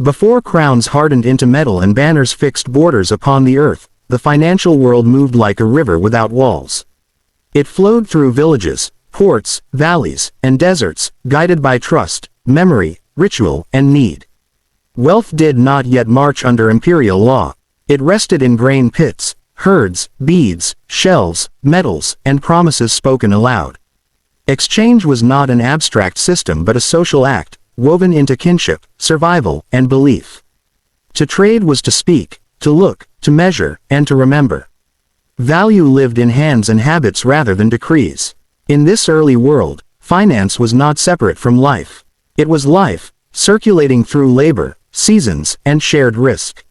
Before crowns hardened into metal and banners fixed borders upon the earth, the financial world moved like a river without walls. It flowed through villages, ports, valleys, and deserts, guided by trust, memory, ritual, and need. Wealth did not yet march under imperial law. It rested in grain pits, herds, beads, shells, metals, and promises spoken aloud. Exchange was not an abstract system but a social act, woven into kinship, survival, and belief. To trade was to speak, to look, to measure, and to remember. Value lived in hands and habits rather than decrees. In this early world, finance was not separate from life. It was life, circulating through labor, seasons, and shared risk.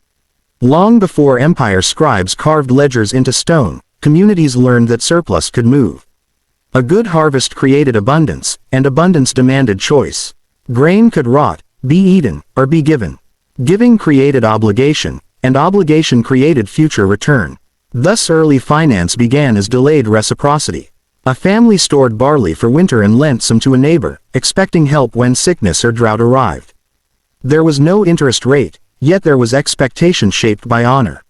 Long before empire scribes carved ledgers into stone, communities learned that surplus could move. A good harvest created abundance, and abundance demanded choice. Grain could rot, be eaten, or be given. Giving created obligation, and obligation created future return. Thus early finance began as delayed reciprocity. A family stored barley for winter and lent some to a neighbor, expecting help when sickness or drought arrived. There was no interest rate, yet there was expectation shaped by honor.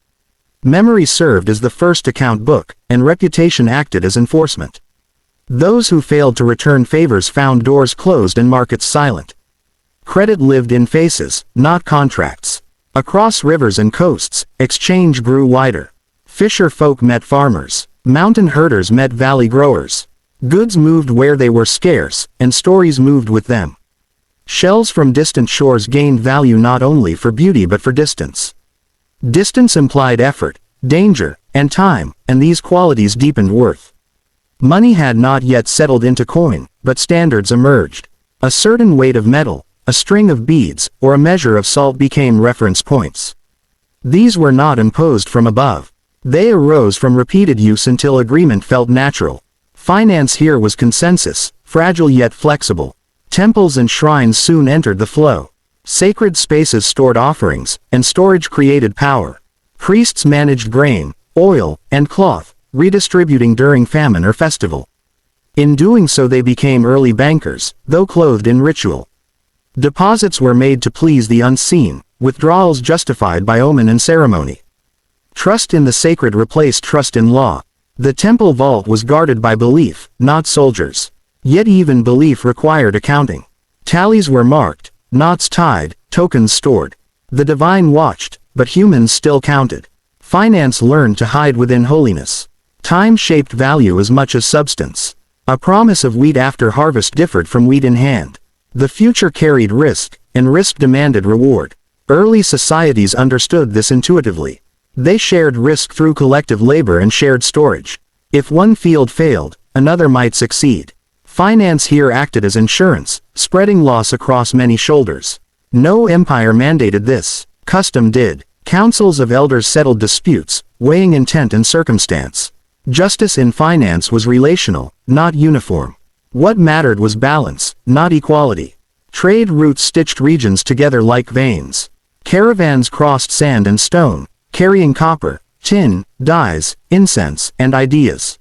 Memory served as the first account book, and reputation acted as enforcement. Those who failed to return favors found doors closed and markets silent. Credit lived in faces, not contracts. Across rivers and coasts, exchange grew wider. Fisher folk met farmers. Mountain herders met valley growers. Goods moved where they were scarce, and stories moved with them. Shells from distant shores gained value not only for beauty but for distance. Distance implied effort, danger, and time, and these qualities deepened worth. Money had not yet settled into coin, but standards emerged. A certain weight of metal, a string of beads, or a measure of salt became reference points. These were not imposed from above. They arose from repeated use until agreement felt natural. Finance here was consensus, fragile yet flexible. Temples and shrines soon entered the flow. Sacred spaces stored offerings, and storage created power. Priests managed grain, oil, and cloth, redistributing during famine or festival. In doing so they became early bankers, though clothed in ritual. Deposits were made to please the unseen, withdrawals justified by omen and ceremony. Trust in the sacred replaced trust in law. The temple vault was guarded by belief, not soldiers. Yet even belief required accounting. Tallies were marked, knots tied, tokens stored. The divine watched, but humans still counted. Finance learned to hide within holiness. Time shaped value as much as substance. A promise of wheat after harvest differed from wheat in hand. The future carried risk, and risk demanded reward. Early societies understood this intuitively. They shared risk through collective labor and shared storage. If one field failed, another might succeed. Finance here acted as insurance, spreading loss across many shoulders. No empire mandated this. Custom did. Councils of elders settled disputes, weighing intent and circumstance. Justice in finance was relational, not uniform. What mattered was balance, not equality. Trade routes stitched regions together like veins. Caravans crossed sand and stone, carrying copper, tin, dyes, incense, and ideas.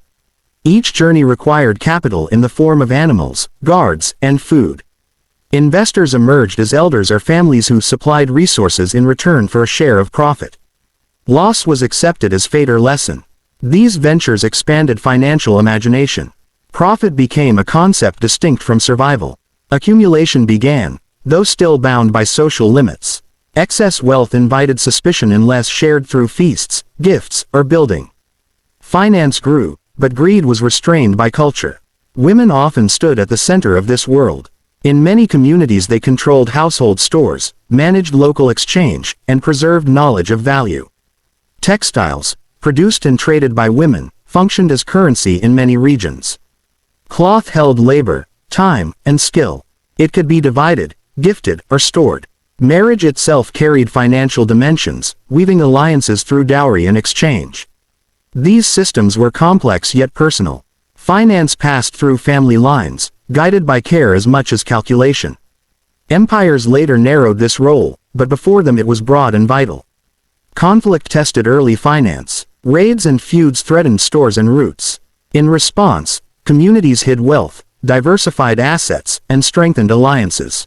Each journey required capital in the form of animals, guards, and food. Investors emerged as elders or families who supplied resources in return for a share of profit. Loss was accepted as fate or lesson. These ventures expanded financial imagination. Profit became a concept distinct from survival. Accumulation began, though still bound by social limits. Excess wealth invited suspicion unless shared through feasts, gifts, or building. Finance grew, but greed was restrained by culture. Women often stood at the center of this world. In many communities they controlled household stores, managed local exchange, and preserved knowledge of value. Textiles, produced and traded by women, functioned as currency in many regions. Cloth held labor, time, and skill. It could be divided, gifted, or stored. Marriage itself carried financial dimensions, weaving alliances through dowry and exchange. These systems were complex yet personal. Finance passed through family lines, guided by care as much as calculation. Empires later narrowed this role, but before them it was broad and vital. Conflict tested early finance. Raids and feuds threatened stores and routes. In response, communities hid wealth, diversified assets, and strengthened alliances.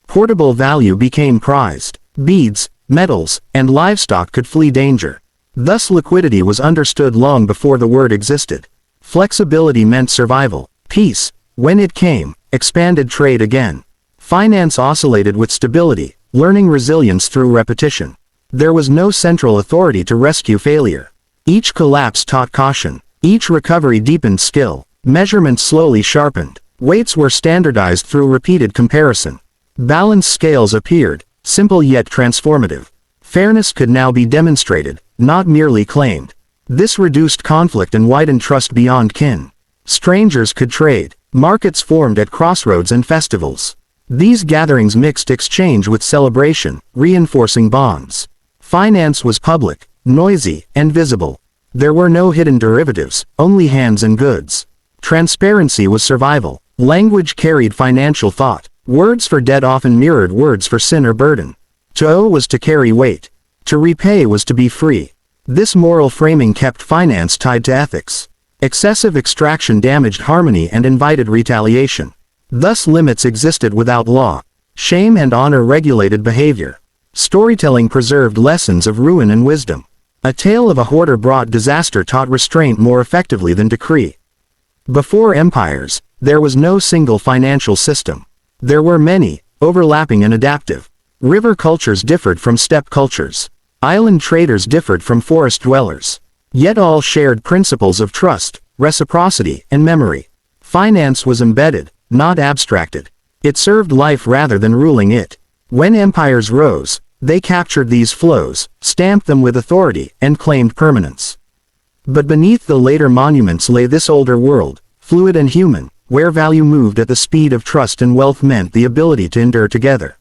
Portable value became prized. Beads, metals, and livestock could flee danger. Thus liquidity was understood long before the word existed. Flexibility meant survival. Peace, when it came, expanded trade again. Finance oscillated with stability, learning resilience through repetition. There was no central authority to rescue failure. Each collapse taught caution. Each recovery deepened skill. Measurements slowly sharpened. Weights were standardized through repeated comparison. Balanced scales appeared, simple yet transformative. Fairness could now be demonstrated, not merely claimed. This reduced conflict and widened trust beyond kin. Strangers could trade. Markets formed at crossroads and festivals. These gatherings mixed exchange with celebration, reinforcing bonds. Finance was public, noisy, and visible. There were no hidden derivatives, only hands and goods. Transparency was survival. Language carried financial thought. Words for debt often mirrored words for sin or burden. To owe was to carry weight. To repay was to be free. This moral framing kept finance tied to ethics. Excessive extraction damaged harmony and invited retaliation. Thus limits existed without law. Shame and honor regulated behavior. Storytelling preserved lessons of ruin and wisdom. A tale of a hoarder brought disaster taught restraint more effectively than decree. Before empires, there was no single financial system. There were many, overlapping and adaptive. River cultures differed from steppe cultures. Island traders differed from forest dwellers. Yet all shared principles of trust, reciprocity, and memory. Finance was embedded, not abstracted. It served life rather than ruling it. When empires rose, they captured these flows, stamped them with authority, and claimed permanence. But beneath the later monuments lay this older world, fluid and human, where value moved at the speed of trust and wealth meant the ability to endure together.